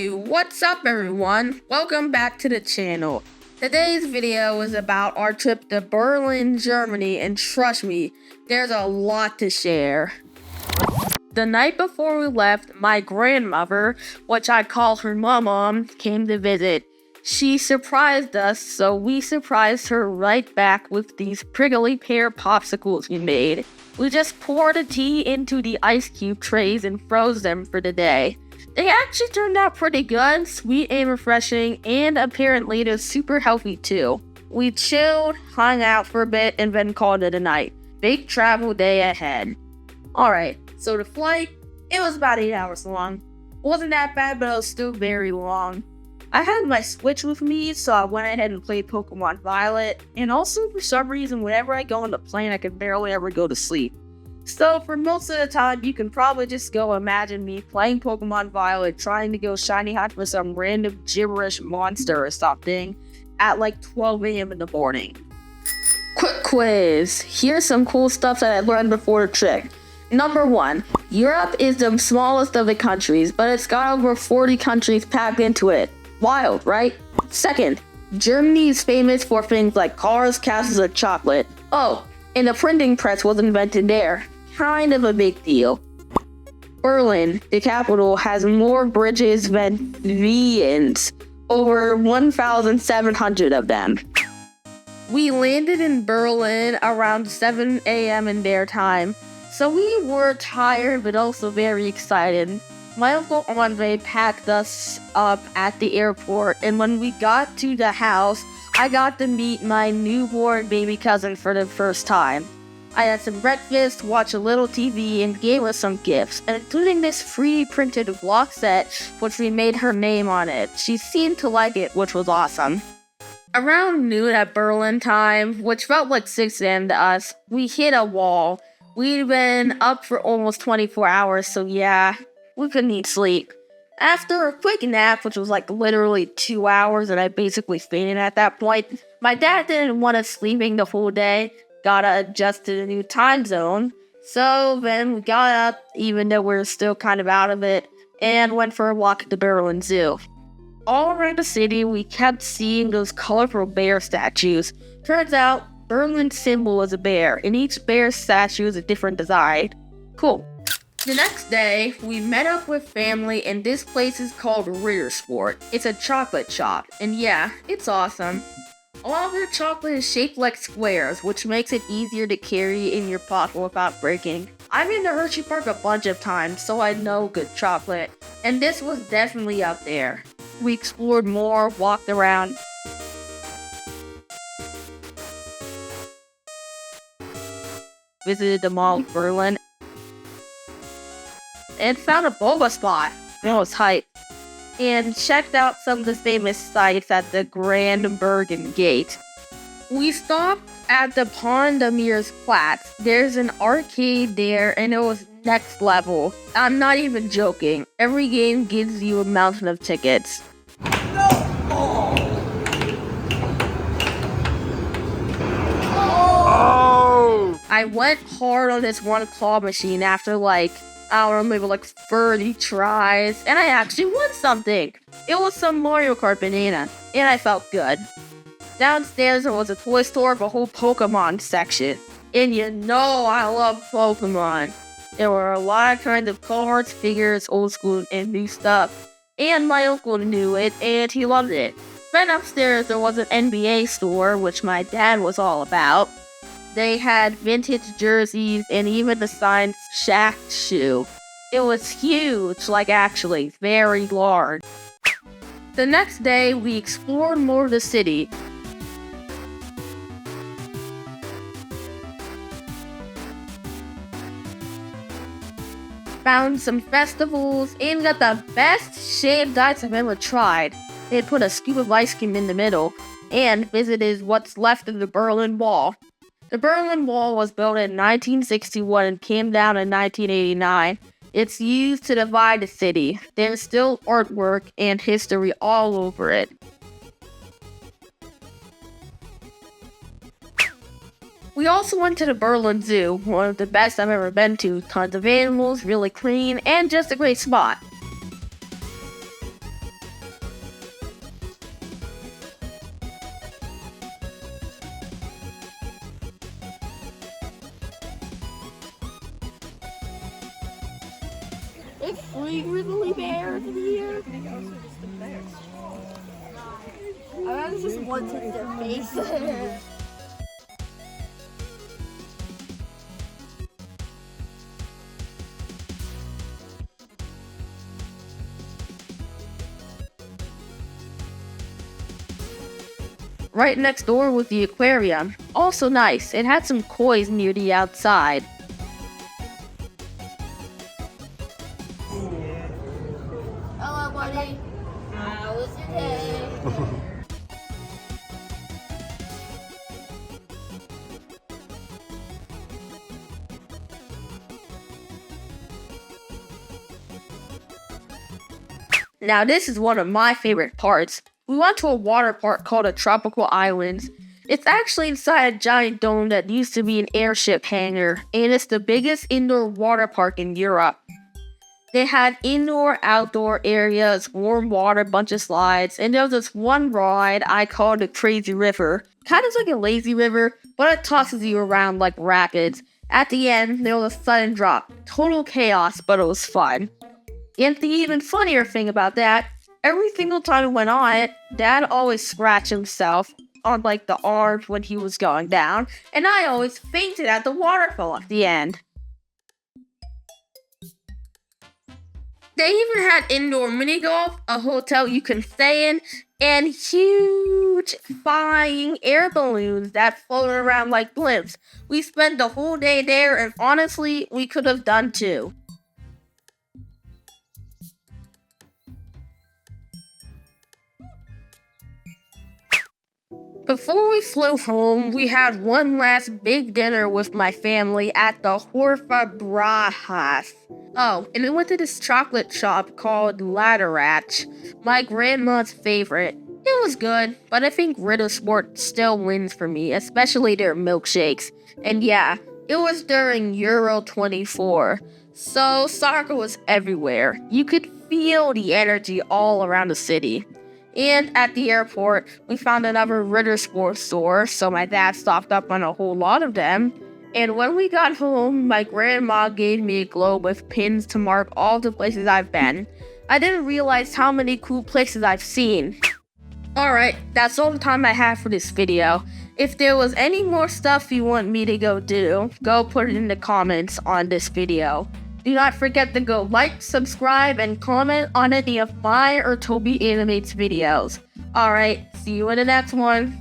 Hey, what's up everyone? Welcome back to the channel. Today's video is about our trip to Berlin, Germany, and trust me, there's a lot to share. The night before we left, my grandmother, which I call her mom, came to visit. She surprised us, so we surprised her right back with these prickly pear popsicles we made. We just poured the tea into the ice cube trays and froze them for the day. They actually turned out pretty good, sweet and refreshing, and apparently they're super healthy too. We chilled, hung out for a bit, and then called it a night. Big travel day ahead. Alright, so the flight, it was about 8 hours long. Wasn't that bad, but it was still very long. I had my Switch with me, so I went ahead and played Pokemon Violet, and also for some reason, whenever I go on the plane, I can barely ever go to sleep. So for most of the time, you can probably just go imagine me playing Pokemon Violet, trying to go shiny hunt for some random gibberish monster or something at like 12 a.m. in the morning. Quick quiz. Here's some cool stuff that I learned before the trip. Number 1, Europe is the smallest of the countries, but it's got over 40 countries packed into it. Wild, right? Second, Germany is famous for things like cars, castles, and chocolate. Oh, and the printing press was invented there. Kind of a big deal. Berlin, the capital, has more bridges than Vienna's, over 1,700 of them. We landed in Berlin around 7 a.m. in their time, so we were tired but also very excited. My uncle Andre packed us up at the airport, and when we got to the house, I got to meet my newborn baby cousin for the first time. I had some breakfast, watched a little TV, and gave her some gifts, including this 3D printed vlog set, which we made her name on it. She seemed to like it, which was awesome. Around noon at Berlin time, which felt like 6 a.m. to us, we hit a wall. We'd been up for almost 24 hours, so yeah, we couldn't eat sleep. After a quick nap, which was like literally 2 hours, and I basically fainted at that point, my dad didn't want us sleeping the whole day. Gotta adjust to the new time zone. So then we got up, even though we were still kind of out of it, and went for a walk at the Berlin Zoo. All around the city, we kept seeing those colorful bear statues. Turns out, Berlin's symbol is a bear, and each bear statue is a different design. Cool. The next day, we met up with family, and this place is called Ritter Sport. It's a chocolate shop, and yeah, it's awesome. All of their chocolate is shaped like squares, which makes it easier to carry in your pocket without breaking. I've been to Hershey Park a bunch of times, so I know good chocolate, and this was definitely up there. We explored more, walked around, visited the Mall of Berlin, and found a boba spot. It was hype. And checked out some of the famous sites at the Brandenburgen Gate. We stopped at the Potsdamerplatz. There's an arcade there, and it was next level. I'm not even joking. Every game gives you a mountain of tickets. Oh! I went hard on this one claw machine after I don't know, maybe like 30 tries, and I actually won something. It was some Mario Kart banana, and I felt good. Downstairs there was a toy store with a whole Pokemon section, and you know I love Pokemon. There were a lot of kinds of cards, figures, old school and new stuff, and my uncle knew it, and he loved it. Then upstairs there was an NBA store, which my dad was all about. They had vintage jerseys and even the signed Shaq shoe. It was huge, like actually, very large. The next day, we explored more of the city. Found some festivals and got the best shaved ice I've ever tried. They had put a scoop of ice cream in the middle and visited what's left of the Berlin Wall. The Berlin Wall was built in 1961 and came down in 1989. It's used to divide the city. There's still artwork and history all over it. We also went to the Berlin Zoo, one of the best I've ever been to. Tons of animals, really clean, and just a great spot. It's 3 grizzly bears in here. I just want to hit their faces. Right next door was the aquarium. Also nice. It had some koi's near the outside. Hello, buddy. How was your day? Now this is one of my favorite parts. We went to a water park called the Tropical Islands. It's actually inside a giant dome that used to be an airship hangar, and it's the biggest indoor water park in Europe. They had indoor, outdoor areas, warm water, bunch of slides, and there was this one ride I called the Crazy River. Kind of like a lazy river, but it tosses you around like rapids. At the end, there was a sudden drop. Total chaos, but it was fun. And the even funnier thing about that, every single time we went on it, Dad always scratched himself on like the arms when he was going down, and I always fainted at the waterfall at the end. They even had indoor mini golf, a hotel you can stay in, and huge flying air balloons that floated around like blimps. We spent the whole day there, and honestly, we could have done 2. Before we flew home, we had one last big dinner with my family at the Horfa Brajas. Oh, and we went to this chocolate shop called Ladderatch, my grandma's favorite. It was good, but I think Ritter Sport still wins for me, especially their milkshakes. And yeah, it was during Euro 24, so soccer was everywhere. You could feel the energy all around the city. And at the airport, we found another Ritter Sport store, so my dad stocked up on a whole lot of them. And when we got home, my grandma gave me a globe with pins to mark all the places I've been. I didn't realize how many cool places I've seen. Alright, that's all the time I have for this video. If there was any more stuff you want me to go do, go put it in the comments on this video. Do not forget to go like, subscribe, and comment on any of my or Toby Animates videos. Alright, see you in the next one.